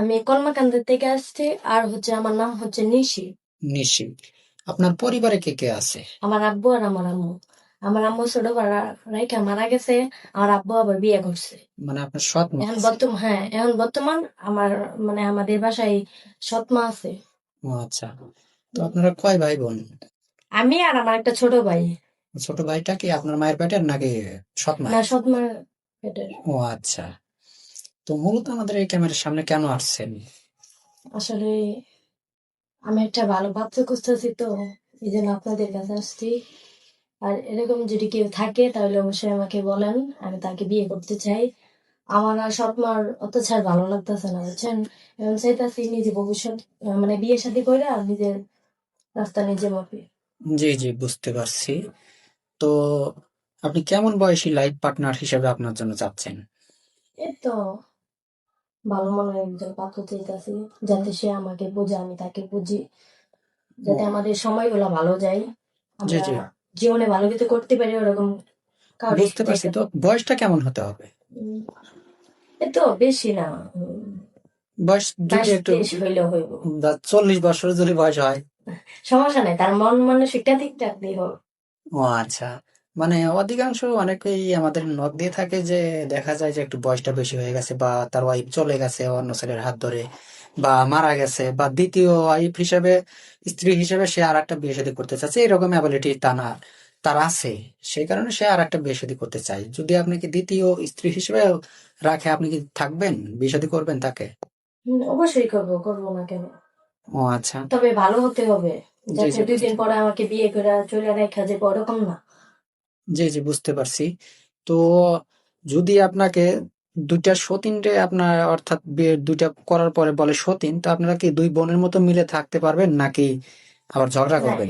আমি কলমাকান্দা থেকে আসছি। আর আমার নাম হচ্ছে নিশি। নিশি। আপনার পরিবারে কে কে আছে? আমার আব্বু আর আমার আম্মু। আমার আম্মু ছোটবেলা রাইখা মারা গেছে। আমার আব্বু আবার বিয়ে করছে। মানে আপনার সৎ মা আছে? এখন বর্তমান আমার আমাদের বাসায় সৎ মা আছে। ও আচ্ছা। তো আপনারা কয় ভাই বোন? আমি আর আমার একটা ছোট ভাই। ছোট ভাইটা কি আপনার মায়ের পেটের নাকি সৎ না, মায়ের? সৎ মার পেটের। ও আচ্ছা। তো মূলত আমাদের এই ক্যামেরার সামনে কেন আসছেন? আসলে আমি একটা ভালো পাত্র খুঁজতেছি, তো এই জন্য আপনাদের কাছে আসছি। আর এরকম যদি কেউ থাকে তাহলে অবশ্যই আমাকে বলেন, আমি তাকে বিয়ে করতে চাই। আমার আর সৎ মার অত্যাচার ভালো লাগতেছে না, বুঝছেন। এখন চাইতাছি নিজে ভবিষ্যৎ, বিয়ে শাদী করে আর নিজের রাস্তা নিজে মাপি। জি জি, বুঝতে পারছি। তো আপনি কেমন বয়সী লাইফ পার্টনার হিসেবে আপনার জন্য চাচ্ছেন? এই তো ভালো মনের একজন পাত্র চাইতাছি, যাতে সে আমাকে বোঝে, আমি তাকে বুঝি, যাতে ও, আমাদের সময়গুলো ভালো যায়, জি আমরা জি, জীবনে ভালো কিছু করতে পারি, ওরকম কাউরি বুঝতে পারছি। তো চাইতাছি। বয়সটা কেমন হতে হবে? এই তো বেশি না, বয়স যদি বাইশ একটু, তেইশ হইলেও হইব। 40 বছর যদি বয়স হয়। সমস্যা নাই, তার মন মানসিকটা ঠিক থাকলেই হোক। ও আচ্ছা। মানে অধিকাংশ অনেকেই আমাদের নক দিয়ে থাকে যে দেখা যায় যে একটু বয়সটা বেশি হয়ে গেছে, বা তার ওয়াইফ চলে গেছে অন্য ছেলের হাত ধরে, বা মারা গেছে, বা দ্বিতীয় ওয়াইফ হিসেবে, স্ত্রী হিসেবে সে আর একটা বিয়ে শাদী করতে চাচ্ছে, এরকম অ্যাবিলিটি তা না তার আছে। সেই কারণে সে আর একটা বিয়ে শাদী করতে চায়। যদি আপনাকে দ্বিতীয় স্ত্রী হিসেবে রাখে, আপনি কি থাকবেন, বিয়ে শাদী করবেন তাকে? অবশ্যই করবো, করবো না কেন। ও আচ্ছা। তবে ভালো হতে হবে, জি যাতে জি, 2 দিন পরে আমাকে বিয়ে করে চলে রেখা যাবে, ওরকম না। জি জি, বুঝতে পারছি। তো যদি আপনাকে দুইটা সতীনরে আপনার, অর্থাৎ বিয়ে দুইটা করার পরে বলে সতীন, তো আপনারা কি দুই বোনের মতো মিলে থাকতে পারবেন, নাকি আবার ঝগড়া না, করবেন?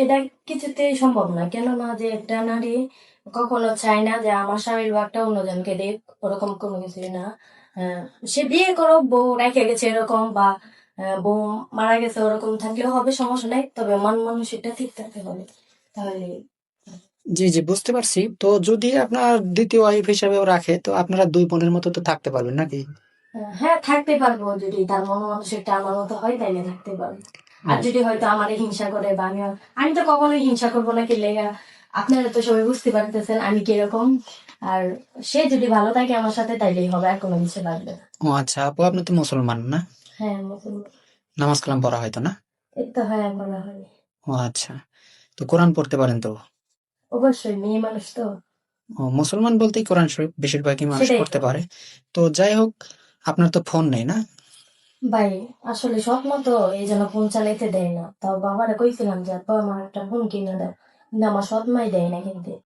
এটা কিছুতেই সম্ভব না। কেননা যে একটা নারী কখনো চায় না যে আমার স্বামীর ভাগটা অন্যজনকে দেখ, ওরকম কোনো কিছুই না। আহ, সে বিয়ে করো, বউ রেখে গেছে এরকম, বা বউ মারা গেছে ওরকম থাকলেও হবে, সমস্যা নাই। তবে মন মানসিকটা ঠিক থাকতে হবে, তাহলে। জি জি, বুঝতে পারছি। তো যদি আপনার দ্বিতীয় ওয়াইফ হিসেবেও রাখে, তো আপনারা দুই বোনের মতো তো থাকতে পারবেন নাকি? হ্যাঁ, থাকতে পারবো, যদি তার মন মানসিকটা আমার মতো হয় তাইলে থাকতে পারবো। আর ও, যদি হয়তো আমার হিংসা করে, বা আমি তো কখনোই হিংসা করবো না, কি লেগা। আপনারা তো সবাই বুঝতে পারতেছেন আমি কিরকম। আর সে যদি ভালো থাকে আমার সাথে, তাইলেই হবে, আর কোনো কিছু লাগবে না। ও আচ্ছা। আপু, আপনি তো মুসলমান না? হ্যাঁ, মুসলমান। নামাজ কালাম পড়া হয়তো না? এই তো, হ্যাঁ, বলা হয়। ও আচ্ছা। তো কোরআন পড়তে পারেন তো? অবশ্যই, মেয়ে মানুষ তো। ও, মুসলমান বলতেই কোরআন শরীফ বেশিরভাগই মানুষ সেটাই পড়তে তো। পারে। তো যাই হোক, আপনার তো ফোন নেই না? ভাই, আসলে সৎ মতো এই জন্য ফোন চালাইতে দেয় না। তাও বাবারা কইছিলাম যে আব্বা আমার একটা ফোন কিনে দাও, কিন্তু আমার সৎ মাই দেয় না কিন্তু।